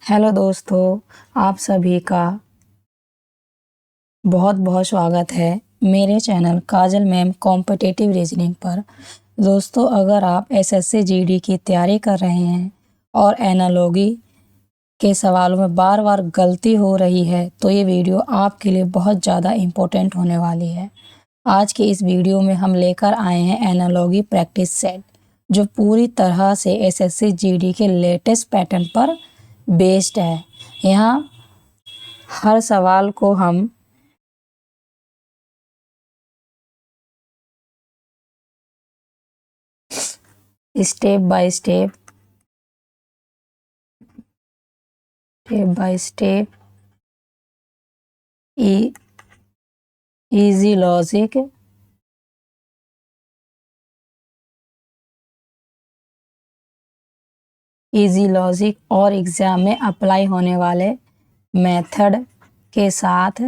Hello दोस्तों, आप सभी का बहुत बहुत स्वागत है मेरे चैनल काजल मैम कॉम्पिटिटिव रीजनिंग पर। दोस्तों, अगर आप एसएससी जीडी की तैयारी कर रहे हैं और एनालॉजी के सवालों में बार बार गलती हो रही है तो ये वीडियो आपके लिए बहुत ज़्यादा इम्पोर्टेंट होने वाली है। आज के इस वीडियो में हम लेकर आए हैं एनालॉजी प्रैक्टिस सेट, जो पूरी तरह से एसएससी जीडी के लेटेस्ट पैटर्न पर बेस्ड है। यहाँ हर सवाल को हम step by step easy logic और एग्जाम में अप्लाई होने वाले मेथड के साथ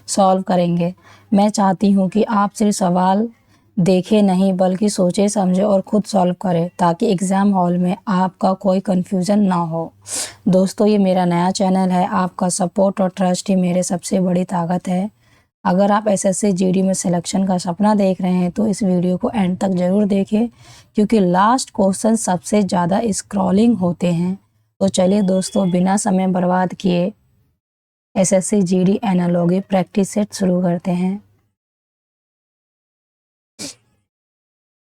सॉल्व करेंगे। मैं चाहती हूँ कि आप सिर्फ सवाल देखें नहीं बल्कि सोचे समझे और खुद सॉल्व करें, ताकि एग्ज़ाम हॉल में आपका कोई कन्फ्यूज़न ना हो। दोस्तों, ये मेरा नया चैनल है। आपका सपोर्ट और ट्रस्ट ही मेरे सबसे बड़ी ताकत है। अगर आप एसएससी जीडी में सिलेक्शन का सपना देख रहे हैं तो इस वीडियो को एंड तक ज़रूर देखें, क्योंकि लास्ट क्वेश्चन सबसे ज़्यादा स्क्रॉलिंग होते हैं। तो चलिए दोस्तों, बिना समय बर्बाद किए SSC GD analogy practice set शुरू करते हैं।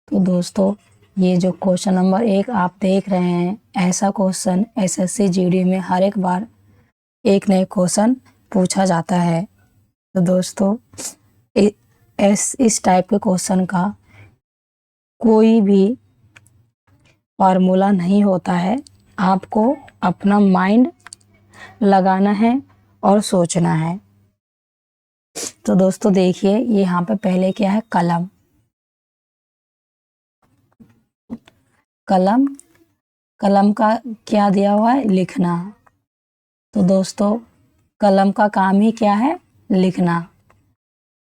तो दोस्तों, ये जो क्वेश्चन नंबर 1 आप देख रहे हैं, ऐसा क्वेश्चन एसएससी जीडी में हर एक बार एक नए क्वेश्चन पूछा जाता है। तो दोस्तों, इस टाइप के क्वेश्चन का कोई भी फॉर्मूला नहीं होता है। आपको अपना माइंड लगाना है और सोचना है। तो दोस्तों देखिए, ये यहाँ पे पहले क्या है, कलम। कलम का क्या दिया हुआ है, लिखना। तो दोस्तों, कलम का काम ही क्या है, लिखना।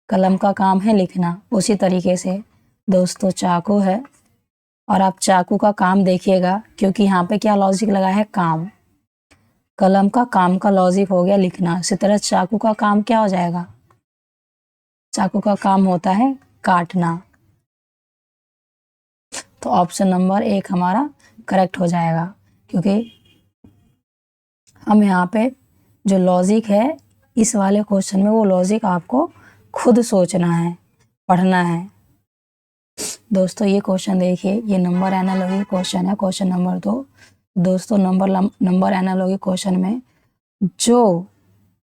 कलम का काम है लिखना। उसी तरीके से दोस्तों, चाकू है और आप चाकू का काम देखिएगा, क्योंकि यहाँ पे क्या लॉजिक लगा है, काम। कलम का काम का लॉजिक हो गया लिखना। इसी तरह चाकू का काम क्या हो जाएगा, चाकू का काम होता है काटना। तो ऑप्शन नंबर 1 हमारा करेक्ट हो जाएगा, क्योंकि हम यहाँ पे जो लॉजिक है इस वाले क्वेश्चन में, वो लॉजिक आपको खुद सोचना है, पढ़ना है। दोस्तों, ये क्वेश्चन देखिए, ये नंबर एनालॉजी क्वेश्चन है, क्वेश्चन नंबर 2। दोस्तों, नंबर एनालॉजी क्वेश्चन में जो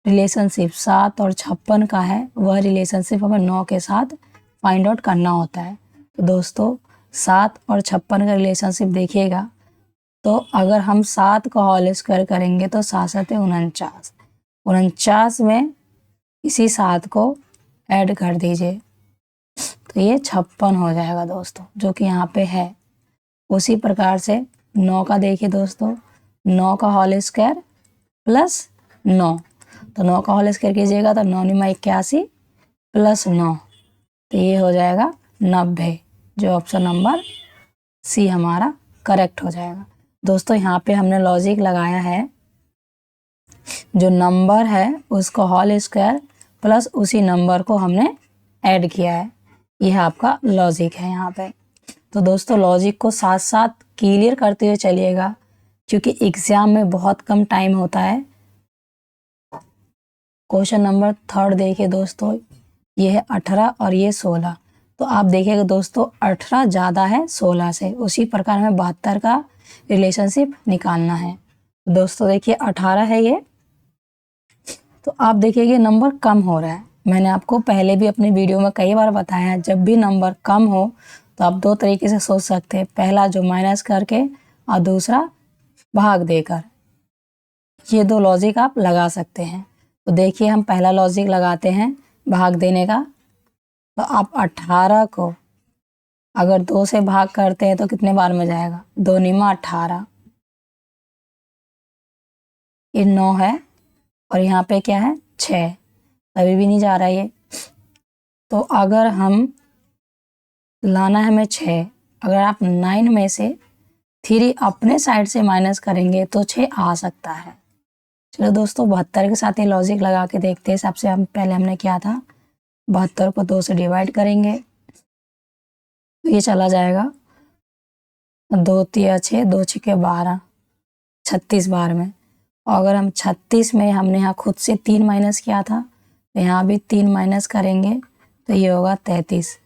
रिलेशनशिप 7 और 56 का है, वह रिलेशनशिप हमें 9 के साथ फाइंड आउट करना होता है। तो दोस्तों, 7 और 56 का रिलेशनशिप देखिएगा, तो अगर हम 7 का होल स्क्वायर करेंगे तो 7 7 49। 49 में इसी 7 को ऐड कर दीजिए, तो ये 56 हो जाएगा दोस्तों, जो कि यहाँ पे है। उसी प्रकार से 9 का देखिए दोस्तों, 9 का होल स्क्वायर प्लस 9, तो 9 का होल स्क्वायर कीजिएगा तो 9 9 81 प्लस 9, तो ये हो जाएगा 90, जो ऑप्शन नंबर सी हमारा करेक्ट हो जाएगा। दोस्तों, यहाँ पे हमने लॉजिक लगाया है, जो नंबर है उसको होल स्क्वायर प्लस उसी नंबर को हमने ऐड किया है। यह आपका लॉजिक है यहाँ पे। तो दोस्तों, लॉजिक को साथ साथ क्लियर करते हुए चलिएगा, क्योंकि एग्जाम में बहुत कम टाइम होता है। क्वेश्चन नंबर 3 देखिए दोस्तों, ये है 18 और ये 16। तो आप देखिएगा दोस्तों, 18 ज़्यादा है 16 से, उसी प्रकार हमें 72 का रिलेशनशिप निकालना है। दोस्तों देखिए, 18 है ये, तो आप देखिए नंबर कम हो रहा है। मैंने आपको पहले भी अपने वीडियो में कई बार बताया है, जब भी नंबर कम हो तो आप 2 तरीके से सोच सकते हैं। पहला जो माइनस करके और दूसरा भाग देकर। ये 2 लॉजिक आप लगा सकते हैं। तो देखिए, हम पहला लॉजिक लगाते हैं भाग देने का। तो आप 18 को अगर 2 से भाग करते हैं तो कितने बार में जाएगा, 2 निमा 18, ये 9 है और यहाँ पे क्या है 6, अभी भी नहीं जा रहा ये। तो अगर हम लाना है हमें 6, अगर आप 9 में से 3 अपने साइड से माइनस करेंगे तो 6 आ सकता है। चलो दोस्तों 72 के साथ ये लॉजिक लगा के देखते हैं। सबसे पहले हमने किया था 72 को 2 से डिवाइड करेंगे तो ये चला जाएगा 2 तिया 6, 2 छक्के 12, 36 बार में। और अगर हम 36 में हमने यहाँ खुद से 3 माइनस किया था तो यहाँ भी 3 माइनस करेंगे तो ये होगा 33,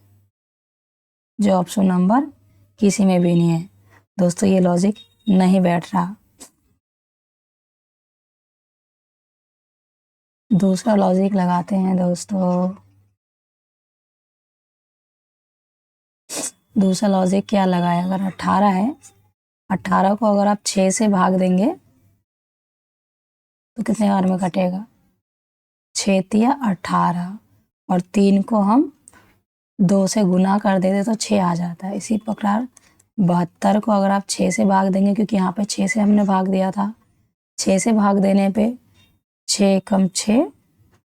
जो ऑप्शन नंबर किसी में भी नहीं है। दोस्तों ये लॉजिक नहीं बैठ रहा। दूसरा लॉजिक लगाते हैं दोस्तों। दूसरा लॉजिक क्या लगाए, अगर 18 है, 18 को अगर आप 6 से भाग देंगे तो कितने बार में कटेगा, 6 तिया 18, और 3 को हम 2 से गुना कर देते तो 6 आ जाता है। इसी प्रकार 72 को अगर आप 6 से भाग देंगे, क्योंकि यहाँ पे 6 से हमने भाग दिया था, 6 से भाग देने पे 6 कम 6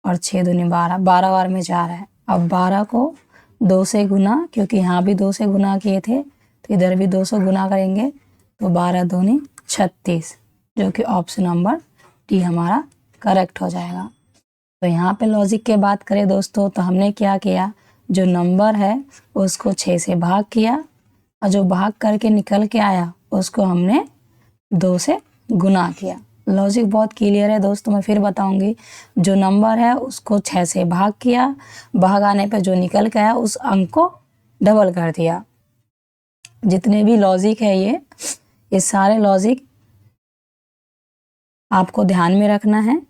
और 6 दूनी 12, 12 बार में जा रहा है। अब 12 को 2 से गुना, क्योंकि यहाँ भी 2 से गुना किए थे तो इधर भी 2 से गुना करेंगे तो 12 दूनी 36, जो कि ऑप्शन नंबर डी हमारा करेक्ट हो जाएगा। तो यहाँ पे लॉजिक की बात करें दोस्तों तो हमने क्या किया, जो नंबर है उसको 6 से भाग किया और जो भाग करके निकल के आया उसको हमने 2 से गुना किया। लॉजिक बहुत क्लियर है दोस्तों, मैं फिर बताऊंगी। जो नंबर है उसको 6 से भाग किया, भाग आने पर जो निकल के आया उस अंक को डबल कर दिया। जितने भी लॉजिक है ये सारे लॉजिक आपको ध्यान में रखना है।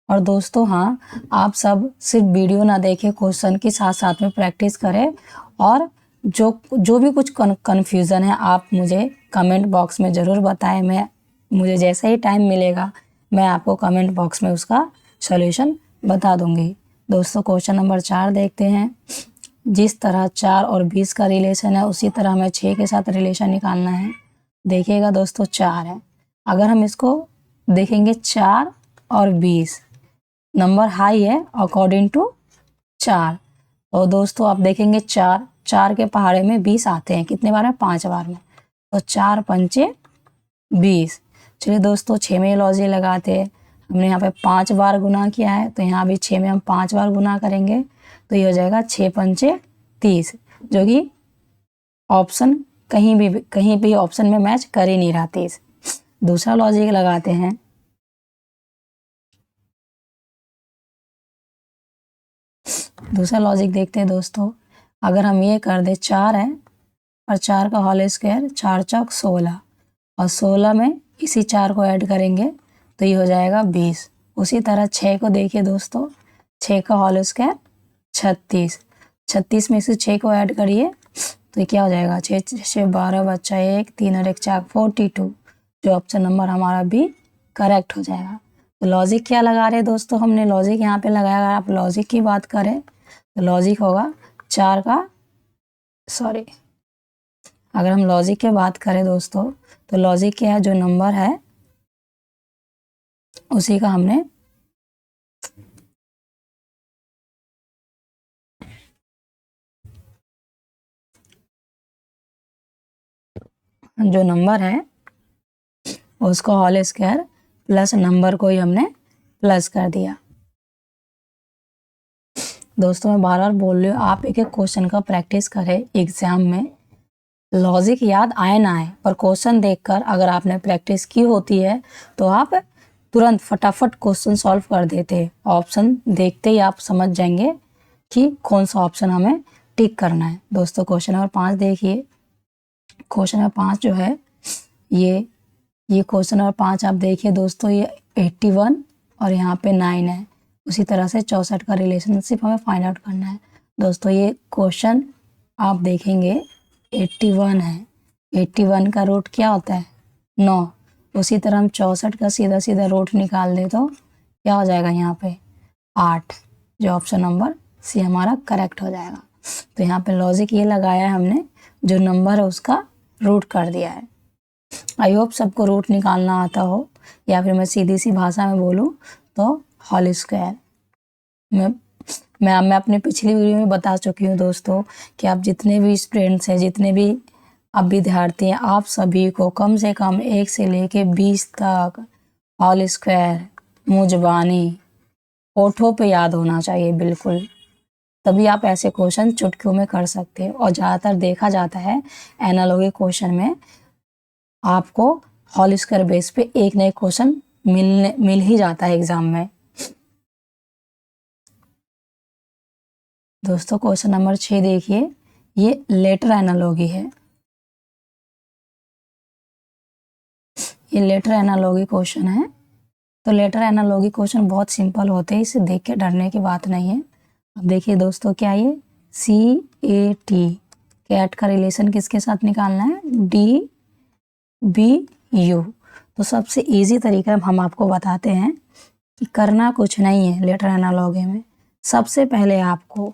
और दोस्तों हाँ, आप सब सिर्फ वीडियो ना देखें, क्वेश्चन के साथ साथ में प्रैक्टिस करें। और जो भी कुछ कन्फ्यूज़न है आप मुझे कमेंट बॉक्स में ज़रूर बताएं। मुझे जैसे ही टाइम मिलेगा मैं आपको कमेंट बॉक्स में उसका सॉल्यूशन बता दूंगी। दोस्तों क्वेश्चन नंबर 4 देखते हैं। जिस तरह 4 और 20 का रिलेशन है उसी तरह हमें 6 के साथ रिलेशन निकालना है। देखिएगा दोस्तों 4 है, अगर हम इसको देखेंगे 4 और 20 नंबर हाई है अकॉर्डिंग टू 4। और दोस्तों आप देखेंगे 4 के पहाड़े में 20 आते हैं, कितने बार में, 5 बार में, तो 4 पंचे 20। चलिए दोस्तों 6 में लॉजिक लगाते हैं। हमने यहाँ पे 5 बार गुना किया है तो यहाँ भी 6 में हम 5 बार गुना करेंगे तो ये हो जाएगा 6 पंचे 30, जो कि ऑप्शन कहीं भी ऑप्शन में मैच कर ही नहीं रहा 30। दूसरा लॉजिक लगाते हैं। दूसरा लॉजिक देखते हैं दोस्तों। अगर हम ये कर दे 4 है और 4 का होल स्क्वायर, 4 चौक 16, और 16 में इसी 4 को ऐड करेंगे तो ये हो जाएगा 20। उसी तरह 6 को देखिए दोस्तों, 6 का होल स्क्वायर 36, 36 में इसी 6 को ऐड करिए तो ये क्या हो जाएगा, 6 6 12 बच्चा 1, 3 और 1 4, 42, जो ऑप्शन नंबर हमारा भी करेक्ट हो जाएगा। तो लॉजिक क्या लगा रहे हैं दोस्तों, हमने लॉजिक यहाँ पे लगाया। अगर आप लॉजिक की बात करें तो लॉजिक होगा 4 का, सॉरी, अगर हम लॉजिक की बात करें दोस्तों तो लॉजिक क्या है, जो नंबर है उसी का हमने जो नंबर है उसको होल स्क्वायर प्लस नंबर को ही हमने प्लस कर दिया। दोस्तों मैं बार बार बोल रही हूँ, आप एक एक क्वेश्चन का प्रैक्टिस करें एग्जाम में। लॉजिक याद आए ना आए, पर क्वेश्चन देखकर अगर आपने प्रैक्टिस की होती है तो आप तुरंत फटाफट क्वेश्चन सॉल्व कर देते हैं। ऑप्शन देखते ही आप समझ जाएंगे कि कौन सा ऑप्शन हमें टिक करना है। दोस्तों क्वेश्चन नंबर 5 देखिए। क्वेश्चन नंबर 5 जो है ये क्वेश्चन नंबर 5 आप देखिए दोस्तों, ये 81 और यहाँ पे 9 है। उसी तरह से 64 का रिलेशनशिप हमें फाइंड आउट करना है। दोस्तों ये क्वेश्चन आप देखेंगे 81 है, 81 का रूट क्या होता है, 9। उसी तरह हम 64 का सीधा सीधा रूट निकाल दे तो क्या हो जाएगा यहाँ पे 8, जो ऑप्शन नंबर सी हमारा करेक्ट हो जाएगा। तो यहाँ पे लॉजिक ये लगाया है हमने, जो नंबर है उसका रूट कर दिया है। आई होप सबको रूट निकालना आता हो, या फिर मैं सीधी सी भाषा में बोलूँ तो होल स्क्वायर। मैं अपने पिछली वीडियो में बता चुकी हूँ दोस्तों कि आप जितने भी स्टूडेंट्स हैं, जितने भी अब विद्यार्थी आप सभी को कम से कम 1 से लेके 20 तक होल स्क्वायर, मुजबानी होठों पे याद होना चाहिए बिल्कुल, तभी आप ऐसे क्वेश्चन चुटकियों में कर सकते हैं। और ज़्यादातर देखा जाता है एनालॉगी क्वेश्चन में आपको होल स्क्वायर बेस पे एक नए क्वेश्चन मिल ही जाता है एग्जाम में। दोस्तों क्वेश्चन नंबर 6 देखिए, ये लेटर एनालॉगी है। ये लेटर एनालॉगी क्वेश्चन है। तो लेटर एनालॉगी क्वेश्चन बहुत सिंपल होते हैं, इसे देख के डरने की बात नहीं है। अब देखिए दोस्तों, क्या ये CAT, कैट का रिलेशन किसके साथ निकालना है? DBU। तो सबसे इजी तरीका हम आपको बताते हैं कि करना कुछ नहीं है लेटर एनालॉगी में। सबसे पहले आपको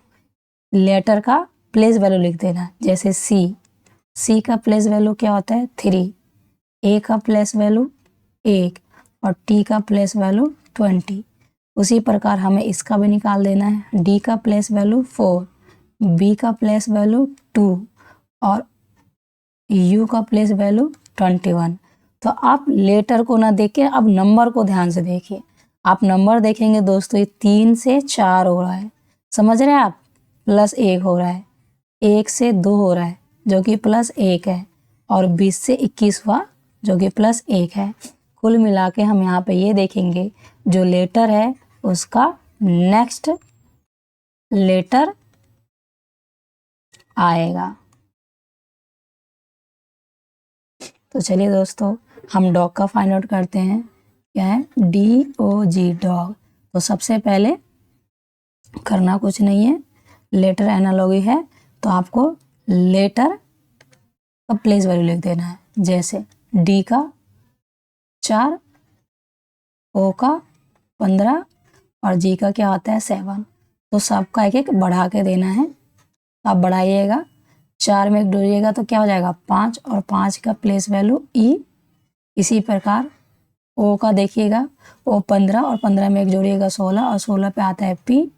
लेटर का प्लेस वैल्यू लिख देना। जैसे सी का प्लेस वैल्यू क्या होता है? 3, ए का प्लेस वैल्यू 1 और टी का प्लेस वैल्यू 20। उसी प्रकार हमें इसका भी निकाल देना है। डी का प्लेस वैल्यू 4, बी का प्लेस वैल्यू 2 और यू का प्लेस वैल्यू 21। तो आप लेटर को ना देख के अब नंबर को ध्यान से देखिए। आप नंबर देखेंगे दोस्तों, ये 3 से 4 हो रहा है, समझ रहे हैं आप? +1 हो रहा है, 1 से 2 हो रहा है जो कि +1 है, और 20 से 21 हुआ जो कि +1 है। कुल मिला के हम यहाँ पे ये देखेंगे, जो लेटर है उसका नेक्स्ट लेटर आएगा। तो चलिए दोस्तों, हम डॉग का फाइंड आउट करते हैं। क्या है? DOG, dog. तो सबसे पहले करना कुछ नहीं है, लेटर एनालॉगी है तो आपको लेटर का प्लेस वैल्यू लिख देना है। जैसे डी का 4, ओ का 15 और जी का क्या होता है? 7। तो सबका एक एक बढ़ा के देना है। आप बढ़ाइएगा, 4 में 1 जोड़िएगा तो क्या हो जाएगा? 5, और 5 का प्लेस वैल्यू ई। इसी प्रकार ओ का देखिएगा, ओ 15 और 15 में 1 जोड़िएगा 16 और 16 पे आता है पी।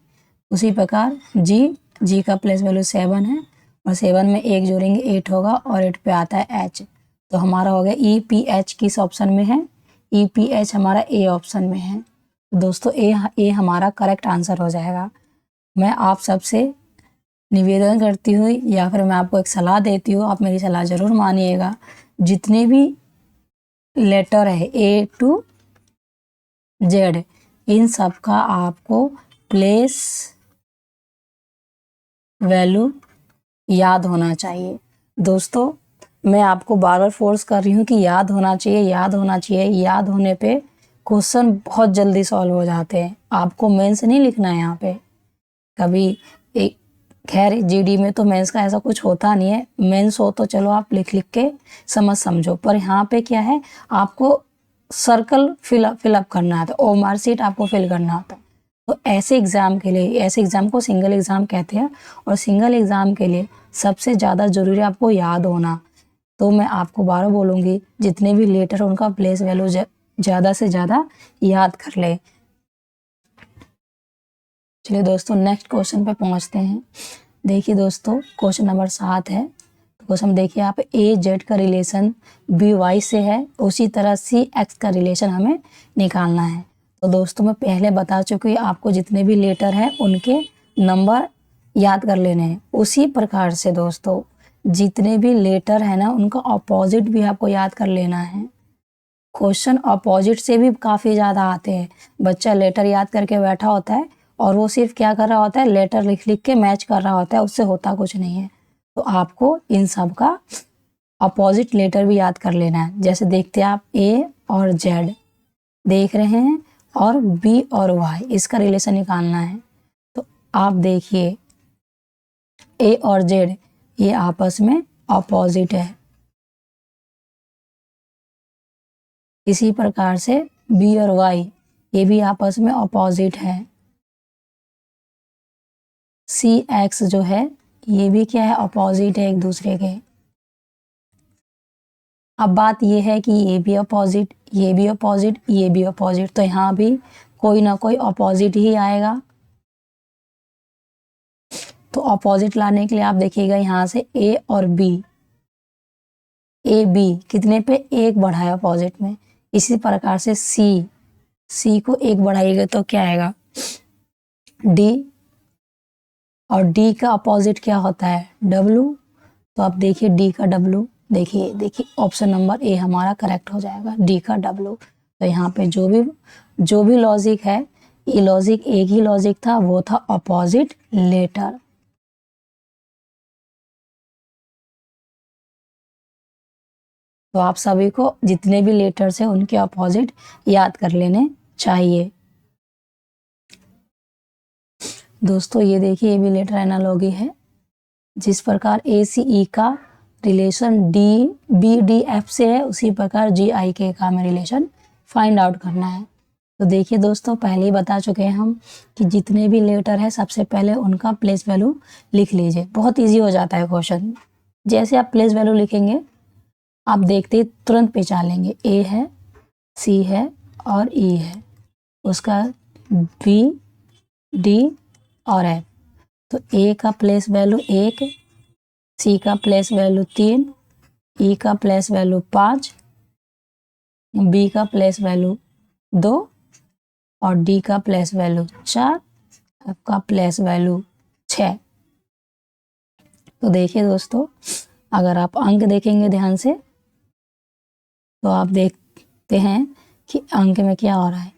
उसी प्रकार जी का प्लेस वैल्यू 7 है और 7 में 1 जोड़ेंगे 8 होगा और 8 पे आता है एच। तो हमारा हो गया EPH किस ऑप्शन में है? EPH हमारा ए ऑप्शन में है। तो दोस्तों ए हमारा करेक्ट आंसर हो जाएगा। मैं आप सबसे निवेदन करती हूँ या फिर मैं आपको एक सलाह देती हूँ, आप मेरी सलाह ज़रूर मानिएगा। जितने भी लेटर है A to Z, इन सब का आपको प्लेस वैल्यू याद होना चाहिए। दोस्तों मैं आपको बार बार फोर्स कर रही हूँ कि याद होना चाहिए, याद होना चाहिए। याद होने पे क्वेश्चन बहुत जल्दी सॉल्व हो जाते हैं। आपको मेंस नहीं लिखना है यहाँ पे कभी। एक खैर GD में तो मेंस का ऐसा कुछ होता नहीं है, मेंस हो तो चलो आप लिख के समझो, पर यहाँ पे क्या है, आपको सर्कल फिलअप करना आता है और मार्कशीट आपको फिल करना आता है। तो ऐसे एग्ज़ाम के लिए, ऐसे एग्ज़ाम को सिंगल एग्ज़ाम कहते हैं, और सिंगल एग्ज़ाम के लिए सबसे ज़्यादा ज़रूरी है आपको याद होना। तो मैं आपको बार बोलूँगी, जितने भी लेटर उनका प्लेस वैल्यू ज़्यादा से ज़्यादा याद कर ले। चलिए दोस्तों नेक्स्ट क्वेश्चन पे पहुंचते हैं। देखिए दोस्तों क्वेश्चन नंबर 7 है। तो क्वेश्चन देखिए आप, AZ का रिलेशन BY से है, उसी तरह CX का रिलेशन हमें निकालना है। तो दोस्तों मैं पहले बता चुकी हूँ, आपको जितने भी लेटर हैं उनके नंबर याद कर लेने हैं। उसी प्रकार से दोस्तों जितने भी लेटर है ना, उनका अपोजिट भी आपको याद कर लेना है। क्वेश्चन अपोजिट से भी काफ़ी ज़्यादा आते हैं। बच्चा लेटर याद करके बैठा होता है और वो सिर्फ क्या कर रहा होता है, लेटर लिख के मैच कर रहा होता है, उससे होता कुछ नहीं है। तो आपको इन सब का अपोजिट लेटर भी याद कर लेना है। जैसे देखते हैं आप, A और Z देख रहे हैं और B और Y, इसका रिलेशन निकालना है। तो आप देखिए A और Z ये आपस में अपोजिट है। इसी प्रकार से B और Y ये भी आपस में अपोजिट है। CX जो है ये भी क्या है, अपोजिट है एक दूसरे के। अब बात ये है कि ये भी अपोजिट, ये भी अपोजिट, ये भी अपोजिट, तो यहाँ भी कोई ना कोई अपोजिट ही आएगा। तो अपोजिट लाने के लिए आप देखिएगा यहाँ से A और B, ए बी कितने पे, एक बढ़ाया अपोजिट में। इसी प्रकार से सी को एक बढ़ाइएगा तो क्या आएगा, डी, और डी का अपोजिट क्या होता है, डब्लू। तो आप देखिए डी का डब्लू, देखिए ऑप्शन नंबर ए हमारा करेक्ट हो जाएगा, डी का डब्लू। तो यहाँ पे जो भी लॉजिक है, ये लॉजिक एक ही लॉजिक था, वो था अपोजिट लेटर। तो आप सभी को जितने भी लेटर्स हैं उनके अपोजिट याद कर लेने चाहिए। दोस्तों ये देखिए, ये भी लेटर एनालॉगी है। जिस प्रकार ए सी ई का relation D B D F से है, उसी प्रकार जी आई के का में रिलेशन फाइंड आउट करना है। तो देखिए दोस्तों, पहले ही बता चुके हैं हम कि जितने भी लेटर है सबसे पहले उनका प्लेस वैल्यू लिख लीजिए, बहुत इजी हो जाता है क्वेश्चन। जैसे आप प्लेस वैल्यू लिखेंगे, आप देखते ही तुरंत पहचान लेंगे, ए है, सी है और ई है, उसका बी, डी और एफ। तो ए का प्लेस वैल्यू 1, सी का प्लेस वैल्यू 3, ई का प्लेस वैल्यू 5, बी का प्लेस वैल्यू 2 और डी का प्लेस वैल्यू 4, एफ का प्लेस वैल्यू 6। तो देखिए दोस्तों, अगर आप अंक देखेंगे ध्यान से तो आप देखते हैं कि अंक में क्या हो रहा है,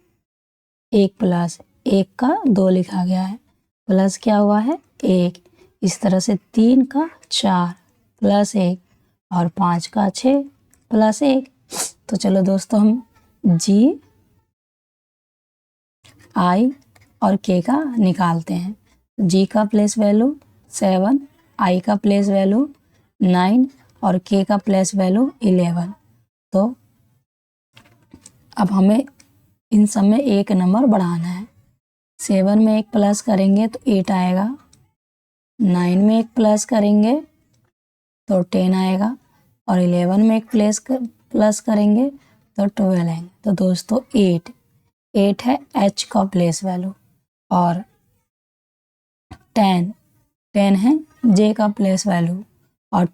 1 प्लस 1 का 2 लिखा गया है, प्लस क्या हुआ है 1, इस तरह से 3 का 4 प्लस 1 और 5 का 6 प्लस 1। तो चलो दोस्तों, हम जी, आई और के का निकालते हैं। जी का प्लेस वैल्यू 7, आई का प्लेस वैल्यू 9 और के का प्लेस वैल्यू 11। तो अब हमें इन सब में एक नंबर बढ़ाना है। 7 में एक प्लस करेंगे तो 8 आएगा, 9 में एक प्लस करेंगे तो 10 आएगा और 11 में एक प्लस करेंगे तो 12 आएंगे। तो दोस्तों 8 है एच का प्लेस वैल्यू और 10 है जे का प्लेस वैल्यू और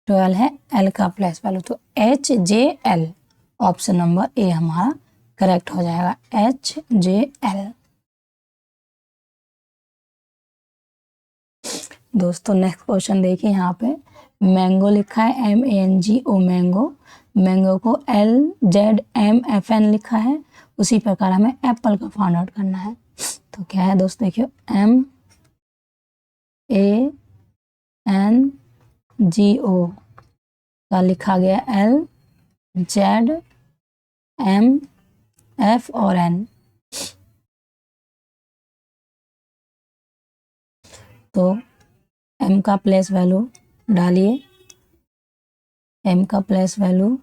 12 है एल का प्लेस वैल्यू। तो H J L, option number A हमारा करेक्ट हो जाएगा, एच जे एल। दोस्तों नेक्स्ट क्वेश्चन देखिए, यहाँ पे मैंगो लिखा है MANGO मैंगो, मैंगो को LZMFN लिखा है, उसी प्रकार हमें एप्पल का फाइंड आउट करना है। तो क्या है दोस्तों, देखिए MANGO का लिखा गया LZMF और N। तो M का प्लेस वैल्यू डालिए, M का प्लेस वैल्यू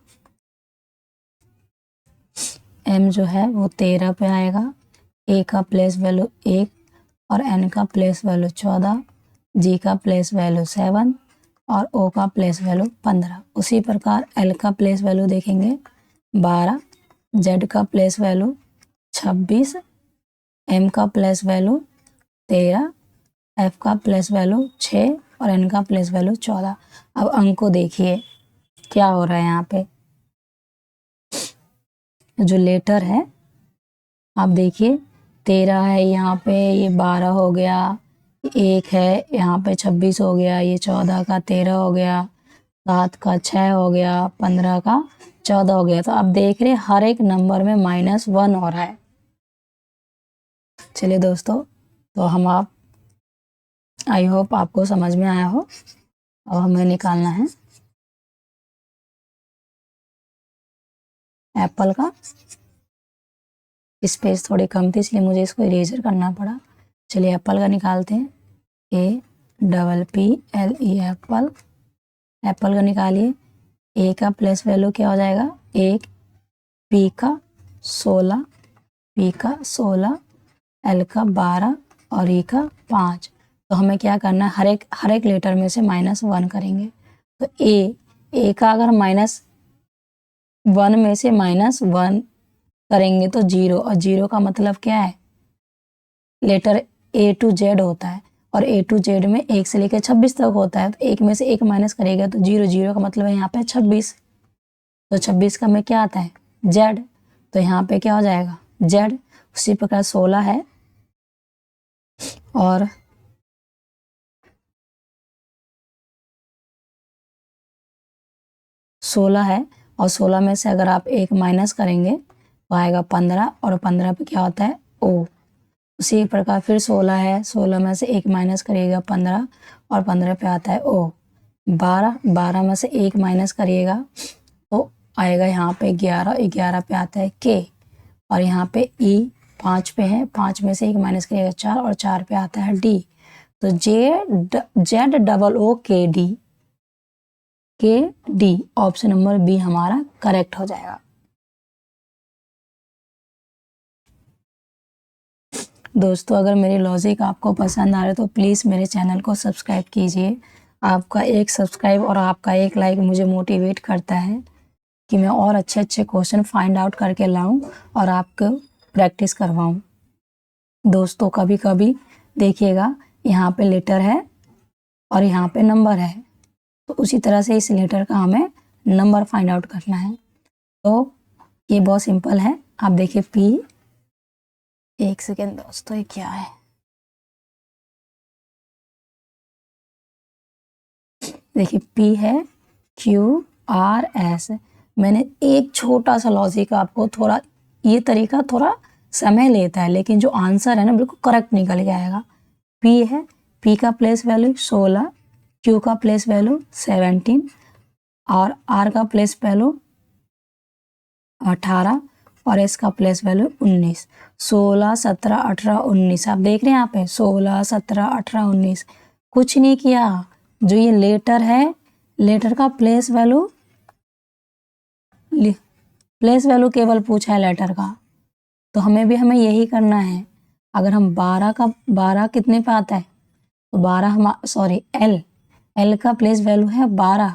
M जो है वो 13 पे आएगा, A का प्लेस वैल्यू 1 और N का प्लेस वैल्यू 14, G का प्लेस वैल्यू 7 और O का प्लेस वैल्यू 15। उसी प्रकार L का प्लेस वैल्यू देखेंगे 12, Z का प्लेस वैल्यू 26, M का प्लेस वैल्यू 13, F का प्लेस वैल्यू 6 और N का प्लेस वैल्यू 14। अब अंक को देखिए क्या हो रहा है, यहाँ पे जो लेटर है आप देखिए 13 है, यहाँ पे ये 12 हो गया, 1 है यहाँ पे 26 हो गया, ये 14 का 13 हो गया, 7 का 6 हो गया, 15 का 14 हो गया। तो आप देख रहे हर एक नंबर में -1 हो रहा है। चलिए दोस्तों, तो हम आप आई होप आपको समझ में आया हो। अब हमें निकालना है एप्पल का। स्पेस थोड़ी कम थी इसलिए मुझे इसको इरेजर करना पड़ा। चलिए एप्पल का निकालते हैं, APPLE एप्पल। एप्पल का निकालिए, ए का प्लेस वैल्यू क्या हो जाएगा 1, पी का 16, एल का 12 और ई का 5। तो हमें क्या करना है, हर एक लेटर में से -1 करेंगे। तो ए का अगर -1 में से -1 करेंगे तो 0, और 0 का मतलब क्या है, लेटर A to Z होता है, और ए टू जेड में 1 से लेकर 26 तक होता है, तो 1 में से 1 माइनस करेगा तो 0, 0 का मतलब है यहाँ पे 26, तो 26 का में क्या आता है जेड, तो यहाँ पे क्या हो जाएगा जेड। उसी प्रकार 16 है और 16 है और 16 में से अगर आप 1 माइनस करेंगे तो आएगा 15 और 15 पे क्या होता है ओ। उसी प्रकार फिर 16 है, 16 में से 1 माइनस करिएगा 15 और 15 पे आता है ओ। 12, 12 में से 1 माइनस करिएगा तो आएगा यहाँ पे 11, 11 पे आता है के, और यहाँ पे ई 5 पे है, 5 में से 1 माइनस करिएगा 4 और 4 पे आता है डी। तो जेड डबल ओ के डी ऑप्शन नंबर बी हमारा करेक्ट हो जाएगा। दोस्तों अगर मेरी लॉजिक आपको पसंद आ रहा है तो प्लीज़ मेरे चैनल को सब्सक्राइब कीजिए। आपका एक सब्सक्राइब और आपका एक लाइक मुझे मोटिवेट करता है कि मैं और अच्छे अच्छे क्वेश्चन फाइंड आउट करके लाऊं और आपको प्रैक्टिस करवाऊं। दोस्तों कभी कभी देखिएगा यहाँ पे लेटर है और यहाँ पे नंबर है, तो उसी तरह से इस लेटर का हमें नंबर फाइंड आउट करना है। तो ये बहुत सिंपल है। आप देखिए पी, एक सेकेंड दोस्तों ये क्या है, देखिए पी है क्यू आर एस। मैंने एक छोटा सा लॉजिक आपको, थोड़ा ये तरीका थोड़ा समय लेता है लेकिन जो आंसर है ना बिल्कुल करेक्ट निकल के आएगा। पी है, पी का प्लेस वैल्यू 16, क्यू का प्लेस वैल्यू 17 और आर का प्लेस वैल्यू 18 और एस का प्लेस वैल्यू 19। 16, 17, 18, 19 आप देख रहे हैं यहाँ पे 16, 17, 18, 19। कुछ नहीं किया, जो ये लेटर है लेटर का प्लेस वैल्यू केवल पूछा है लेटर का, तो हमें यही करना है। अगर हम 12 कितने पे आता है तो 12 हम सॉरी एल का प्लेस वैल्यू है 12,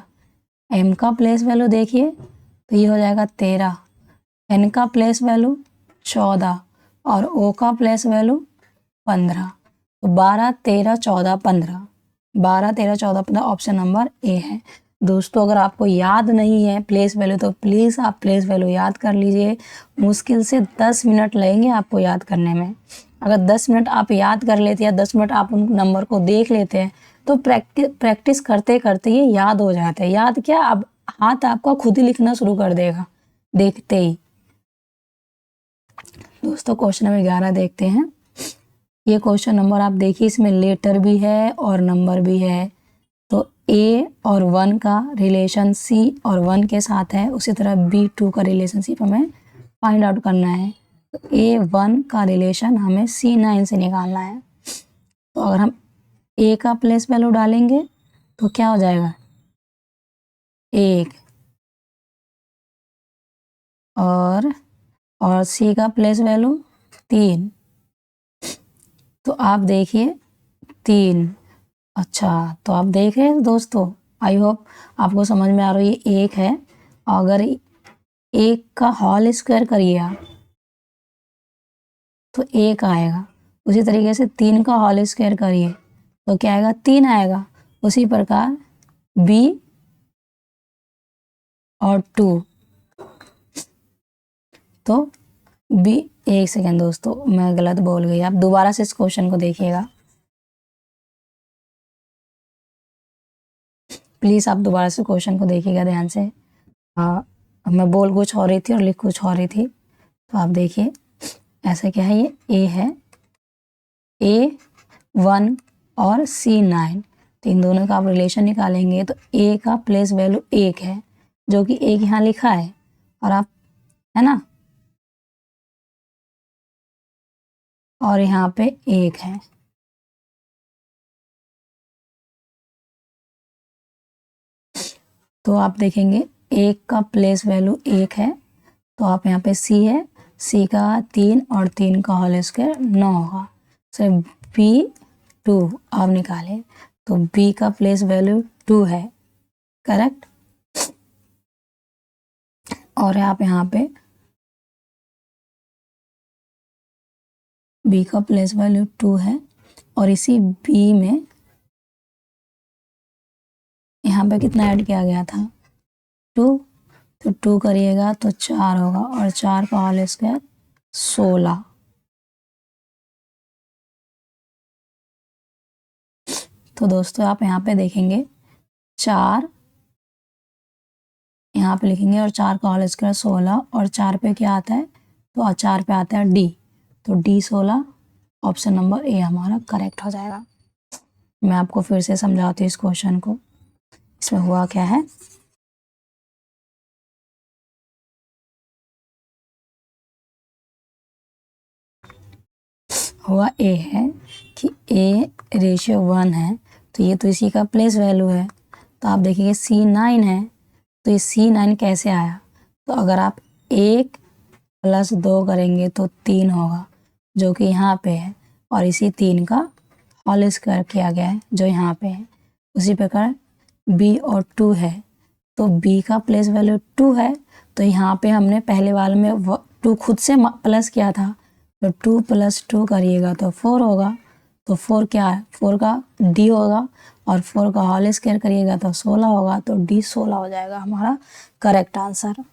एम का प्लेस वैल्यू देखिए तो ये हो जाएगा 13, एन का प्लेस वैल्यू 14 और ओ का प्लेस वैल्यू 15। तो 12, 13, 14, 15, 12, 13, 14, 15 ऑप्शन नंबर ए है। दोस्तों अगर आपको याद नहीं है प्लेस वैल्यू तो प्लीज़ आप प्लेस वैल्यू याद कर लीजिए। मुश्किल से 10 मिनट लगेंगे आपको याद करने में। अगर 10 मिनट आप याद कर लेते या 10 मिनट आप उन नंबर को देख लेते हैं तो प्रैक्टिस करते करते ये याद हो जाता है। याद क्या, अब हाथ आपका खुद ही लिखना शुरू कर देगा देखते ही। दोस्तों क्वेश्चन नंबर 11 देखते हैं। ये क्वेश्चन नंबर आप देखिए, इसमें लेटर भी है और नंबर भी है। तो ए और 1 का रिलेशन सी और 1 के साथ है, उसी तरह B2 का रिलेशनशिप हमें फाइंड आउट करना है। तो A1 का रिलेशन हमें C9 से निकालना है। तो अगर हम ए का प्लेस वैल्यू डालेंगे तो क्या हो जाएगा 1 और सी का प्लेस वैल्यू 3। तो आप देखिए 3। अच्छा तो आप देख रहे हैं दोस्तों, आई होप आपको समझ में आ रहा है। ये 1 है, अगर 1 का होल स्क्वायर करिए आप तो 1 आएगा। उसी तरीके से 3 का होल स्क्वायर करिए तो क्या आएगा 3 आएगा। उसी प्रकार B और 2, तो B, एक सेकेंड दोस्तों मैं गलत बोल गई, आप दोबारा से इस क्वेश्चन को देखिएगा प्लीज़, आप दोबारा से क्वेश्चन को देखिएगा ध्यान से। मैं बोल कुछ और रही थी और लिख कुछ और रही थी, तो आप देखिए ऐसा क्या है, ये ए है, A1 और C9, तो इन दोनों का आप रिलेशन निकालेंगे तो ए का प्लेस वैल्यू 1 है जो कि 1 यहाँ लिखा है, और आप है ना, और यहाँ पे 1 है। तो आप देखेंगे 1 का प्लेस वैल्यू 1 है, तो आप यहाँ पे C है, C का 3 और 3 का होल स्क्वायर 9 होगा। सो B2 आप निकालें तो B का प्लेस वैल्यू 2 है, करेक्ट। और आप यहाँ पे B का प्लेस वैल्यू 2 है और इसी बी में यहाँ पे कितना ऐड किया गया था 2, तो 2 करिएगा तो 4 होगा और 4 का होल स्क्वायर 16। तो दोस्तों आप यहाँ पे देखेंगे 4 यहाँ पे लिखेंगे और 4 का होल स्क्वायर 16 और 4 पे क्या आता है, तो 4 पे आता है डी, तो डी 16, ऑप्शन नंबर ए हमारा करेक्ट हो जाएगा। मैं आपको फिर से समझाती हूँ इस क्वेश्चन को। इसमें हुआ क्या है, हुआ ए है कि ए रेशियो 1 है, तो ये तो इसी का प्लेस वैल्यू है। तो आप देखिए C9 है, तो ये C9 कैसे आया, तो अगर आप 1 + 2 करेंगे तो 3 होगा जो कि यहाँ पे है, और इसी 3 का होल स्क्वायर किया गया है जो यहाँ पे है। उसी प्रकार B और 2 है, तो B का प्लेस वैल्यू 2 है, तो यहाँ पे हमने पहले वाले में 2 खुद से प्लस किया था, तो 2 + 2 करिएगा तो 4 होगा, तो 4 क्या है, 4 का D होगा, और 4 का होल स्क्वायर करिएगा तो 16 होगा, तो D 16 हो जाएगा हमारा करेक्ट आंसर।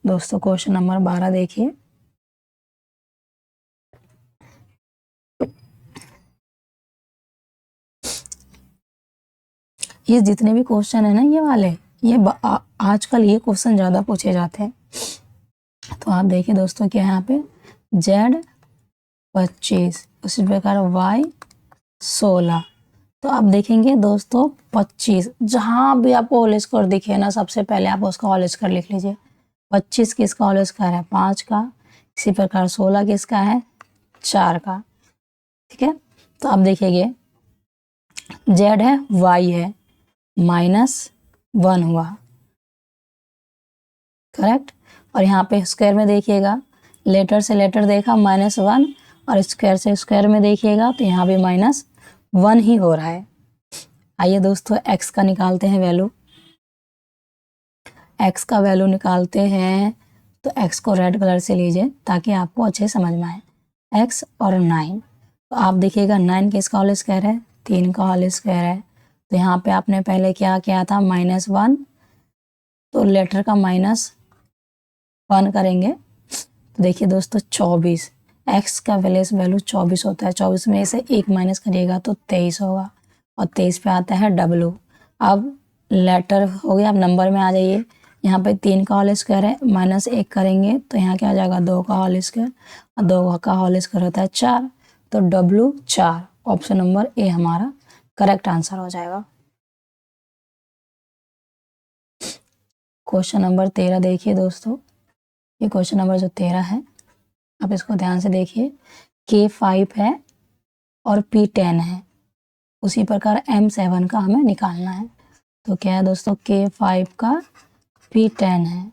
दोस्तों क्वेश्चन नंबर 12 देखिए। ये जितने भी क्वेश्चन है ना ये वाले, ये आजकल ये क्वेश्चन ज़्यादा पूछे जाते हैं। तो आप देखिए दोस्तों क्या है यहाँ पे Z 25, उसी प्रकार Y 16। तो आप देखेंगे दोस्तों 25, जहाँ भी आपको होल स्क्वायर दिखे ना सबसे पहले आप उसका होल स्क्वायर लिख लीजिए। 25 किसका होल स्क्वायर है, 5 का। इसी प्रकार 16 किसका है, 4 का। ठीक है, तो आप देखिए Z है, Y है, -1 हुआ, करेक्ट। और यहाँ पे स्क्वायर में देखिएगा, लेटर से लेटर देखा -1, और स्क्वायर से स्क्वायर में देखिएगा तो यहाँ भी -1 ही हो रहा है। आइए दोस्तों x का निकालते हैं वैल्यू। x का वैल्यू निकालते हैं तो x को रेड कलर से लीजिए ताकि आपको अच्छे समझ में आए। x और 9, तो आप देखिएगा 9 किसका होल स्क्वायर है, 3 का होल स्क्वायर है। तो यहाँ पे आपने पहले क्या किया था, -1, तो लेटर का -1 करेंगे तो देखिए दोस्तों 24, x का वैल्यू 24 होता है। 24 में से 1 माइनस करिएगा तो 23 होगा, और 23 पे आता है W। अब लेटर हो गया, अब नंबर में आ जाइए। यहाँ पे 3 का होल स्क्वायर है, -1 करेंगे तो यहाँ क्या आ जाएगा, 2 का होल स्क्वायर, और 2 का होल स्क्वायर होता है 4, तो W 4, ऑप्शन नंबर ए हमारा करेक्ट आंसर हो जाएगा। क्वेश्चन नंबर 13 देखिए दोस्तों। ये क्वेश्चन नंबर जो 13 है, आप इसको ध्यान से देखिए। K5 है और P10 है, उसी प्रकार M7 का हमें निकालना है। तो क्या है दोस्तों, K5 का P10 है,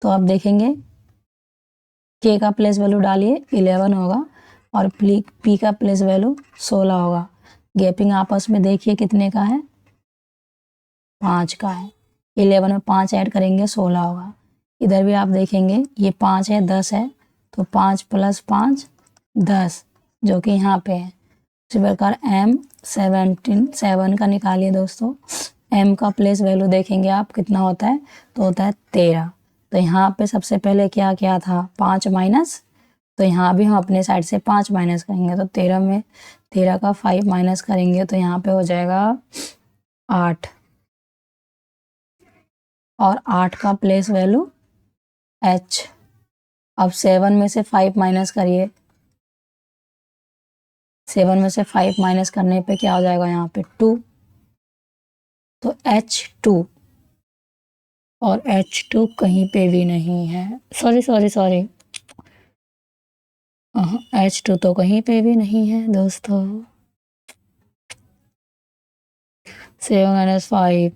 तो आप देखेंगे K का प्लेस वैल्यू डालिए 11 होगा, और P का प्लेस वैल्यू 16 होगा। गैपिंग आपस में देखिए कितने का है, 5 का है। 11 में 5 ऐड करेंगे 16 होगा। इधर भी आप देखेंगे ये 5 है, 10 है, तो 5 + 5 10, जो कि यहाँ पे है। इसी प्रकार M7 का निकालिए दोस्तों। M का प्लेस वैल्यू देखेंगे आप कितना होता है, तो होता है 13। तो यहाँ पे सबसे पहले क्या किया था, 5 माइनस, तो यहाँ भी हम अपने साइड से 5 माइनस करेंगे, तो 13 में 13 का 5 माइनस करेंगे तो यहाँ पे हो जाएगा 8, और 8 का प्लेस वैल्यू H। अब 7 में से 5 माइनस करिए, 7 में से 5 माइनस करने पे क्या हो जाएगा, यहाँ पे 2, तो H2, और H2 कहीं पे भी नहीं है, सॉरी, H2 तो कहीं पे भी नहीं है दोस्तों। 7 - 5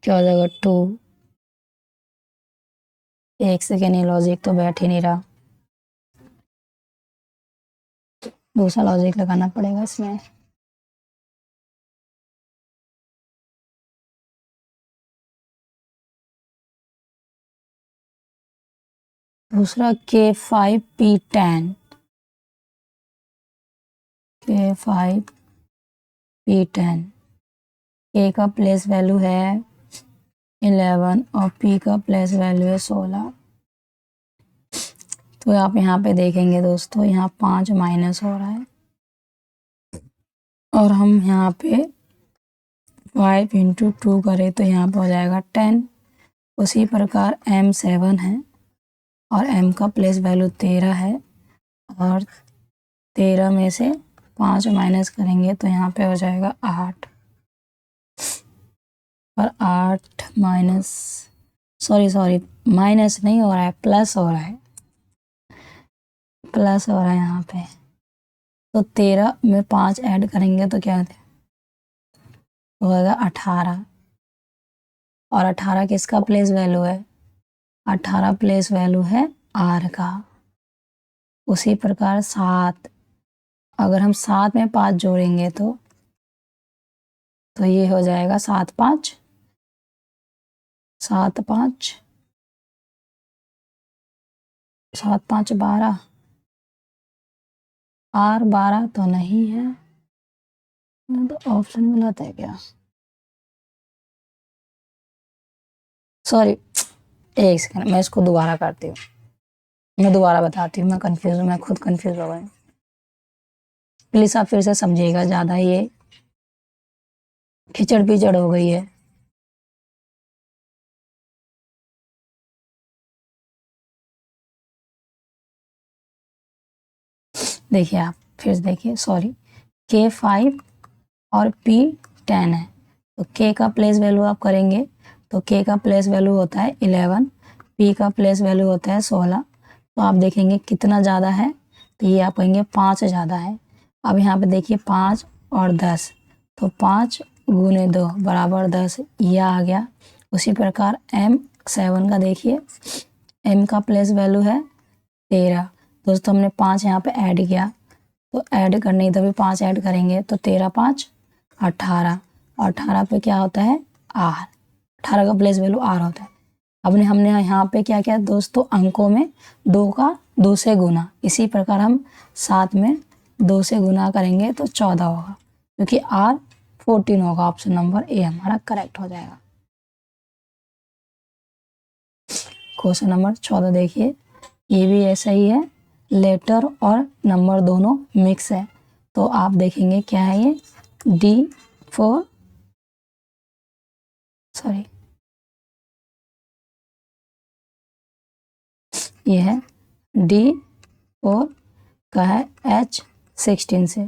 क्या हो जाएगा, 2। एक सेकेंड, ये लॉजिक तो बैठ ही नहीं रहा, दूसरा लॉजिक लगाना पड़ेगा इसमें। दूसरा K5 P10, K5 P10। K का प्लेस वैल्यू है 11 और P का प्लेस वैल्यू है 16। तो आप यहाँ पे देखेंगे दोस्तों, यहाँ 5 माइनस हो रहा है और हम यहाँ पे 5 इंटू 2 करें तो यहाँ पे हो जाएगा 10। उसी प्रकार M 7 है और M का प्लेस वैल्यू 13 है और 13 में से 5 माइनस करेंगे तो यहाँ पे हो जाएगा 8। और 8 माइनस सॉरी माइनस नहीं हो रहा है, प्लस हो रहा है, प्लस हो रहा है यहाँ पे। तो 13 में 5 ऐड करेंगे तो क्या होगा 18। और 18 किसका प्लेस वैल्यू है? 18 प्लेस वैल्यू है R का। उसी प्रकार 7, अगर हम 7 में 5 जोड़ेंगे तो ये हो जाएगा 7 5 7 5 7 5 12। R 12 तो नहीं है, तो ऑप्शन में गलत है क्या? सॉरी, एक सेकंड, मैं इसको दोबारा करती हूँ, मैं दोबारा बताती हूँ, मैं कंफ्यूज हूँ, मैं खुद कंफ्यूज हो गई। प्लीज आप फिर से समझिएगा, ज़्यादा ये खिचड़ पिचड़ हो गई है। देखिए आप फिर से देखिए, सॉरी, K5 और P10 है, तो K का प्लेस वैल्यू आप करेंगे तो K का प्लेस वैल्यू होता है 11, P का प्लेस वैल्यू होता है 16। तो आप देखेंगे कितना ज़्यादा है, तो ये आप कहेंगे 5 ज़्यादा है। अब यहाँ पे देखिए 5 और 10, तो 5 गुने 2 बराबर 10, ये आ गया। उसी प्रकार M 7 का देखिए, M का प्लेस वैल्यू है 13। दोस्तों हमने 5 यहाँ पे ऐड किया, तो ऐड करने इधर भी 5 ऐड करेंगे तो 13 5 18, और 18 पे क्या होता है R, 18 का प्लेस वैल्यू R होता है। अब हमने यहाँ पे क्या किया दोस्तों, अंकों में 2 का 2 से गुना, इसी प्रकार हम 7 में 2 से गुना करेंगे तो 14 होगा, क्योंकि R 14 होगा। ऑप्शन नंबर ए हमारा करेक्ट हो जाएगा। क्वेश्चन नंबर 14 देखिए, ये भी ऐसा ही है, लेटर और नंबर दोनों मिक्स है। तो आप देखेंगे क्या है ये, D4 सॉरी ये है D4 का है H16 से।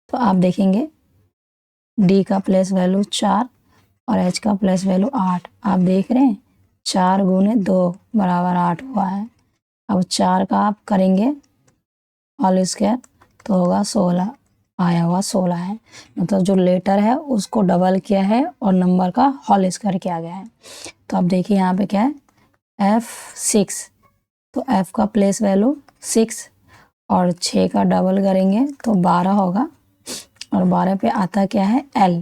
तो आप देखेंगे D का प्लेस वैल्यू 4 और H का प्लेस वैल्यू 8। आप देख रहे हैं 4 गुने 2 बराबर 8 हुआ है। अब 4 का आप करेंगे होल स्क्वायर तो होगा 16, आया हुआ 16 है, मतलब जो लेटर है उसको डबल किया है और नंबर का होल स्क्वायर किया गया है। तो अब देखिए यहाँ पे क्या है F6, तो F का प्लेस वैल्यू 6 और 6 का डबल करेंगे तो 12 होगा, और 12 पे आता क्या है L।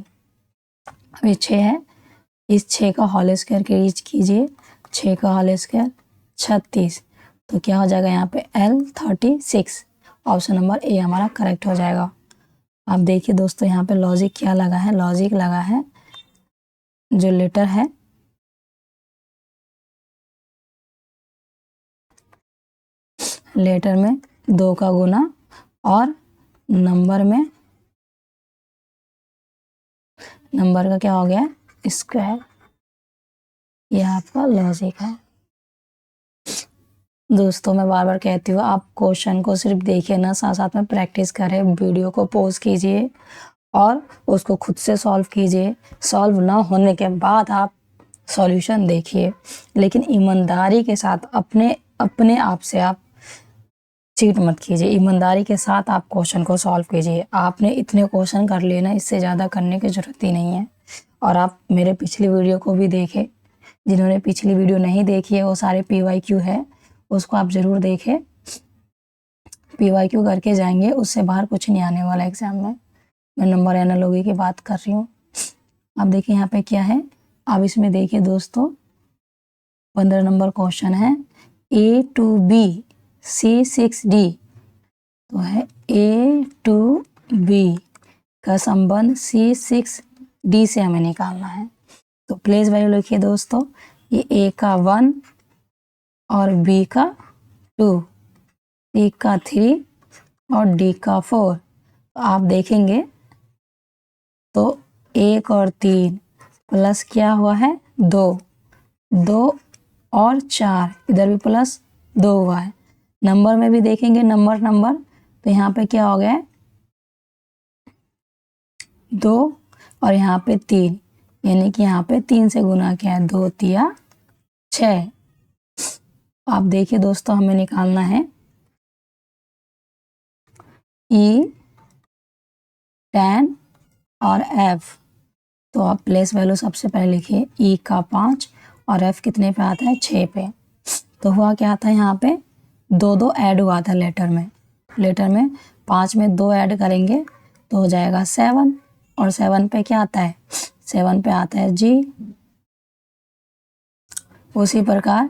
अब ये 6 है, इस 6 का होल स्क्वायर कीजिए, 6 का होल स्क्वायर 36, तो क्या हो जाएगा यहाँ पे L36। ऑप्शन नंबर ए हमारा करेक्ट हो जाएगा। आप देखिए दोस्तों यहाँ पे लॉजिक क्या लगा है, लॉजिक लगा है जो लेटर है लेटर में 2 का गुना और नंबर में नंबर का क्या हो गया स्क्वायर, यह आपका लॉजिक है। दोस्तों मैं बार बार कहती हूँ, आप क्वेश्चन को सिर्फ देखिए ना, साथ साथ में प्रैक्टिस करें, वीडियो को पॉज कीजिए और उसको खुद से सॉल्व कीजिए। सॉल्व ना होने के बाद आप सॉल्यूशन देखिए, लेकिन ईमानदारी के साथ अपने आप से आप चीट मत कीजिए, ईमानदारी के साथ आप क्वेश्चन को सॉल्व कीजिए। आपने इतने क्वेश्चन कर लिए ना, इससे ज़्यादा करने की ज़रूरत ही नहीं है। और आप मेरे पिछली वीडियो को भी देखें, जिन्होंने पिछली वीडियो नहीं देखी है वो सारे PYQ है, उसको आप ज़रूर देखें। PYQ करके जाएंगे, उससे बाहर कुछ नहीं आने वाला एग्जाम में। मैं नंबर एनालॉजी की बात कर रही हूँ। आप देखिए यहाँ पे क्या है, अब इसमें देखिए दोस्तों 15 नंबर क्वेश्चन है, A to B C6D, तो है A to बी का संबंध C6D से हमें निकालना है। तो प्लेस वैल्यू लिखिए दोस्तों, ये ए का 1 और बी का 2, सी का 3 और डी का 4। तो आप देखेंगे तो 1 और 3 प्लस क्या हुआ है 2, 2 और 4, इधर भी प्लस 2 हुआ है। नंबर में भी देखेंगे नंबर तो यहाँ पे क्या हो गया है 2 और यहाँ पे 3, यानी कि यहाँ पे 3 से गुना किया है, 2 तिया 6। आप देखिए दोस्तों, हमें निकालना है E 10 और F। तो आप प्लेस वैल्यू सबसे पहले लिखिए, E का 5 और F कितने पे आता है 6 पे। तो हुआ क्या था यहाँ पे 2 ऐड हुआ था लेटर में 5 में 2 ऐड करेंगे तो हो जाएगा 7, और 7 पे क्या आता है 7 पे आता है G। उसी प्रकार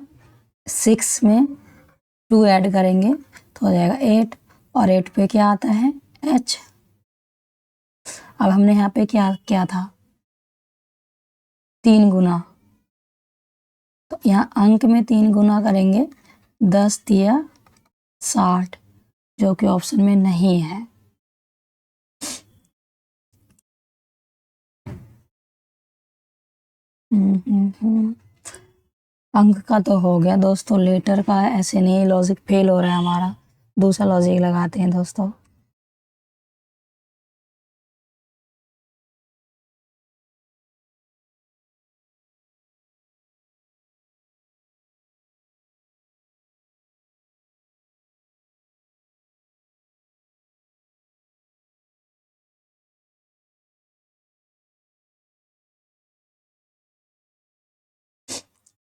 6 में 2 ऐड करेंगे तो हो जाएगा 8, और 8 पे क्या आता है H। अब हमने यहाँ पे क्या था 3 गुना, तो यहाँ अंक में 3 गुना करेंगे 10 तिया 60, जो कि ऑप्शन में नहीं है। अंक का तो हो गया दोस्तों, लेटर का ऐसे नहीं, लॉजिक फेल हो रहा है हमारा। दूसरा लॉजिक लगाते हैं दोस्तों।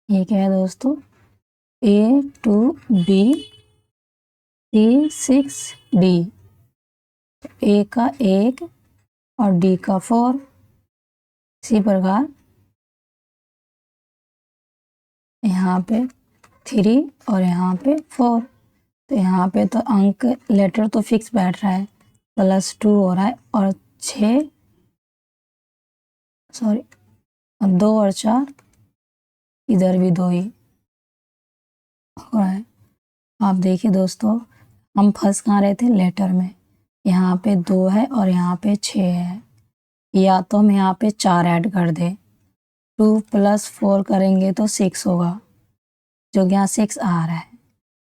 ये क्या है दोस्तों, A to B C6D, A का 1 और D का 4। इसी प्रकार यहाँ पे 3 और यहाँ पे 4। तो यहाँ पे तो अंक लेटर तो फिक्स बैठ रहा है, +2 हो रहा है, और 6 सॉरी 2 और 4 इधर भी 2 ही हो रहा है। आप देखिए दोस्तों, हम फंस कहाँ रहे थे लेटर में, यहाँ पे 2 है और यहाँ पे 6 है, या तो हम यहाँ पे 4 ऐड कर दें, 2 + 4 करेंगे तो 6 होगा, जो कि यहाँ 6 आ रहा है।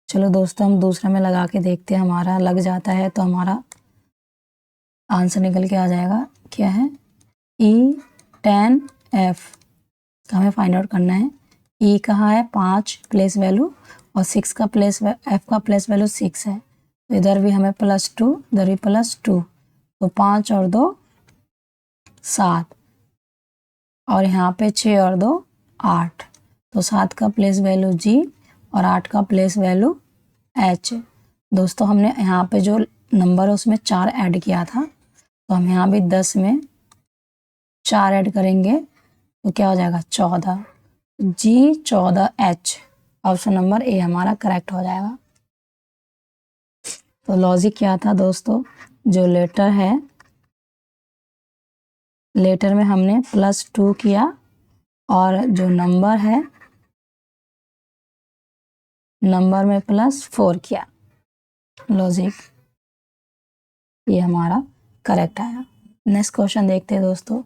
चलो दोस्तों, हम दूसरा में लगा के देखते हैं, हमारा लग जाता है तो हमारा आंसर निकल के आ जाएगा। क्या है E10F का हमें फाइंड आउट करना है। E कहाँ है 5 प्लेस वैल्यू, और 6 का F का प्लेस वैल्यू 6 है, तो इधर भी हमें +2, इधर भी +2, तो 5 और 2 7, और यहाँ पे 6 और 2 8, तो 7 का प्लेस वैल्यू G और 8 का प्लेस वैल्यू H। दोस्तों, हमने यहाँ पे जो नंबर है उसमें 4 ऐड किया था, तो हम यहाँ भी 10 में 4 ऐड करेंगे तो क्या हो जाएगा 14, G14H। ऑप्शन नंबर ए हमारा करेक्ट हो जाएगा। तो लॉजिक क्या था दोस्तों, जो लेटर है, लेटर में हमने +2 किया, और जो नंबर है नंबर में +4 किया। लॉजिक ये हमारा करेक्ट आया। नेक्स्ट क्वेश्चन देखते हैं दोस्तों।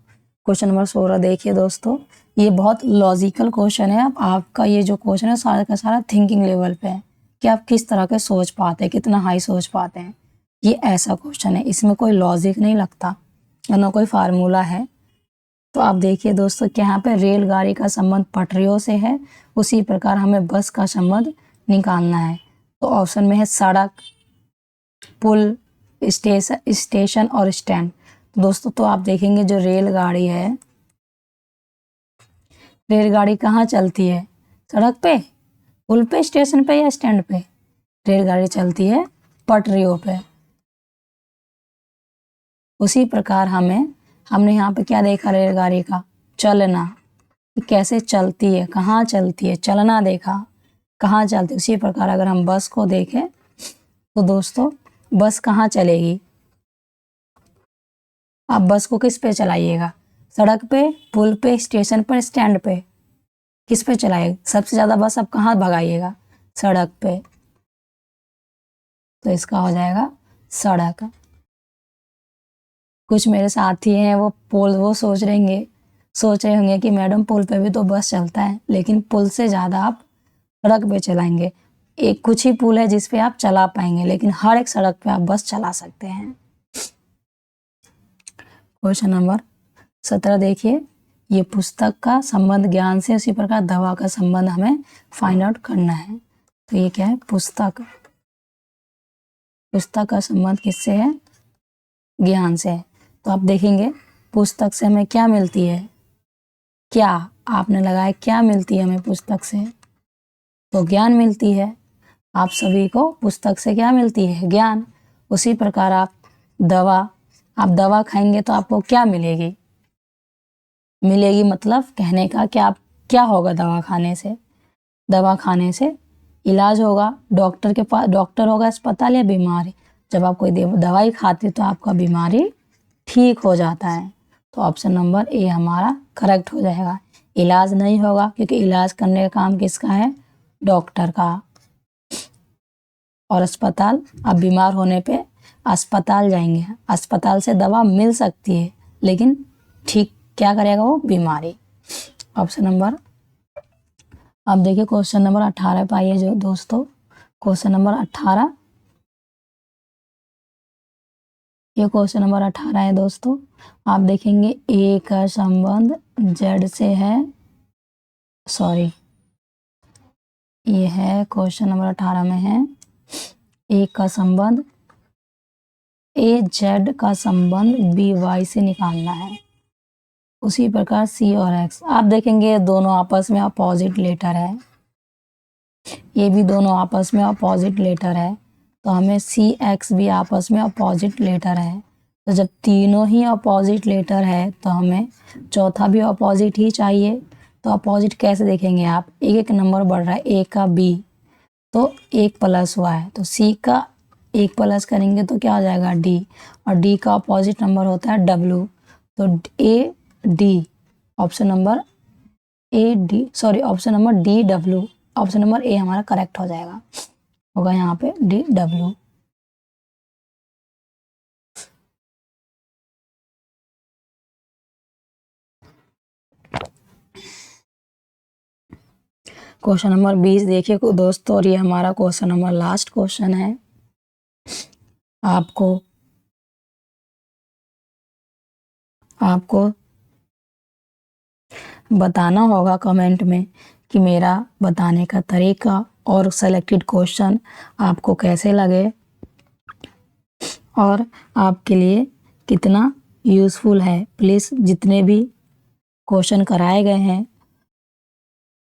क्वेश्चन नंबर 16 देखिए दोस्तों, ये बहुत लॉजिकल क्वेश्चन है। अब आपका ये जो क्वेश्चन है सारा का सारा थिंकिंग लेवल पे है कि आप किस तरह के सोच पाते हैं, कितना हाई सोच पाते हैं। ये ऐसा क्वेश्चन है, इसमें कोई लॉजिक नहीं लगता, ना कोई फार्मूला है। तो आप देखिए दोस्तों कि यहाँ पे रेलगाड़ी का संबंध पटरियों से है, उसी प्रकार हमें बस का संबंध निकालना है। तो ऑप्शन में है सड़क, पुल, स्टेशन और स्टैंड। तो दोस्तों, तो आप देखेंगे जो रेलगाड़ी है, रेलगाड़ी कहाँ चलती है, सड़क पे, पुल पे, स्टेशन पे या स्टैंड पे। रेलगाड़ी चलती है पटरियों पे। उसी प्रकार हमने यहाँ पे क्या देखा, रेलगाड़ी का चलना, कैसे चलती है, कहाँ चलती है, चलना देखा कहाँ चलती है। उसी प्रकार अगर हम बस को देखें तो दोस्तों, बस कहाँ चलेगी, आप बस को किस पे चलाइएगा? सड़क पे, पुल पे, स्टेशन पर, स्टैंड पे, किस पे चलाइएगा? सबसे ज़्यादा बस आप कहाँ भगाइएगा? सड़क पे। तो इसका हो जाएगा सड़क। कुछ मेरे साथी हैं वो सोच रहे होंगे कि मैडम पुल पे भी तो बस चलता है, लेकिन पुल से ज़्यादा आप सड़क पे चलाएंगे। एक कुछ ही पुल है जिस पे आप चला पाएंगे, लेकिन हर एक सड़क पे आप बस चला सकते हैं। क्वेश्चन नंबर 17 देखिए, ये पुस्तक का संबंध ज्ञान से, उसी प्रकार दवा का संबंध हमें फाइंड आउट करना है। तो ये क्या है? पुस्तक। पुस्तक का संबंध किससे है? ज्ञान से। तो आप देखेंगे पुस्तक से हमें क्या मिलती है? क्या आपने लगाया, क्या मिलती है हमें पुस्तक से? तो ज्ञान मिलती है। आप सभी को पुस्तक से क्या मिलती है? ज्ञान। उसी प्रकार आप दवा खाएंगे तो आपको क्या मिलेगी? मतलब कहने का कि आप क्या होगा दवा खाने से? दवा खाने से इलाज होगा, डॉक्टर के पास, डॉक्टर होगा अस्पताल या बीमारी। जब आप कोई दवाई खाते तो आपका बीमारी ठीक हो जाता है। तो ऑप्शन नंबर ए हमारा करेक्ट हो जाएगा। इलाज नहीं होगा, क्योंकि इलाज करने का काम किसका है? डॉक्टर का। और अस्पताल, आप बीमार होने पे अस्पताल जाएंगे, अस्पताल से दवा मिल सकती है, लेकिन ठीक क्या करेगा वो? बीमारी। ऑप्शन नंबर, अब देखिए क्वेश्चन नंबर 18 पे आइए जो दोस्तों, क्वेश्चन नंबर 18, ये क्वेश्चन नंबर 18 है दोस्तों। आप देखेंगे ए का संबंध जेड से है, सॉरी ये है क्वेश्चन नंबर 18 में है ए का संबंध, ए जेड का संबंध बी वाई से निकालना है। उसी प्रकार सी और एक्स, आप देखेंगे दोनों आपस में अपोजिट लेटर है, ये भी दोनों आपस में अपोजिट लेटर है, तो हमें सी एक्स भी आपस में अपोजिट लेटर है। तो जब तीनों ही अपोजिट लेटर है तो हमें चौथा भी अपोजिट ही चाहिए। तो अपोजिट कैसे देखेंगे आप? एक एक नंबर बढ़ रहा है, ए का बी तो एक प्लस हुआ है, तो सी का एक प्लस करेंगे तो क्या हो जाएगा? डी, और डी का अपोजिट नंबर होता है डब्ल्यू। तो A D, option number A D, sorry option number D W, option number A हमारा करेक्ट हो जाएगा, होगा यहाँ पे डी डब्ल्यू। क्वेश्चन नंबर 20 देखिए दोस्तों, और ये हमारा क्वेश्चन नंबर लास्ट क्वेश्चन है। आपको बताना होगा कमेंट में कि मेरा बताने का तरीका और सेलेक्टेड क्वेश्चन आपको कैसे लगे और आपके लिए कितना यूज़फुल है। प्लीज़ जितने भी क्वेश्चन कराए गए हैं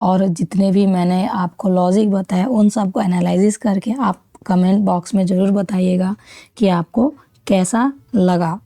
और जितने भी मैंने आपको लॉजिक बताया, उन सबको एनालिसिस करके आप कमेंट बॉक्स में ज़रूर बताइएगा कि आपको कैसा लगा।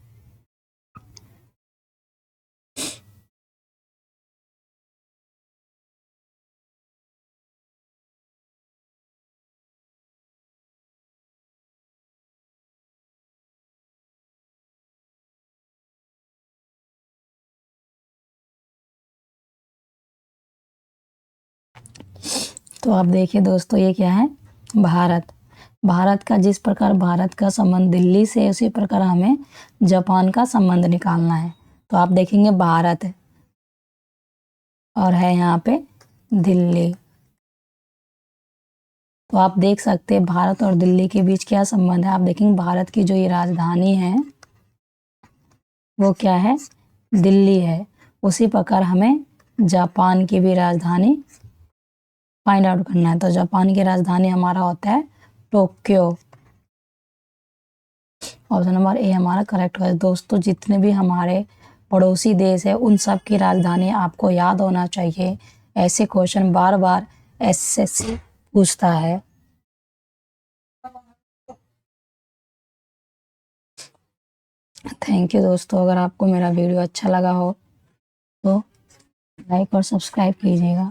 तो आप देखिए दोस्तों, ये क्या है? भारत। भारत का, जिस प्रकार भारत का संबंध दिल्ली से है, उसी प्रकार हमें जापान का संबंध निकालना है। तो आप देखेंगे भारत और है यहाँ पे दिल्ली, तो आप देख सकते हैं भारत और दिल्ली के बीच क्या संबंध है। आप देखेंगे भारत की जो ये राजधानी है वो क्या है? दिल्ली है। उसी प्रकार हमें जापान की भी राजधानी फाइंड आउट करना है। तो जापान की राजधानी हमारा होता है टोक्यो, ऑप्शन नंबर ए हमारा करेक्ट है। दोस्तों जितने भी हमारे पड़ोसी देश है उन सब की राजधानी आपको याद होना चाहिए। ऐसे क्वेश्चन बार बार एसएससी पूछता है। थैंक यू दोस्तों, अगर आपको मेरा वीडियो अच्छा लगा हो तो लाइक और सब्सक्राइब कीजिएगा।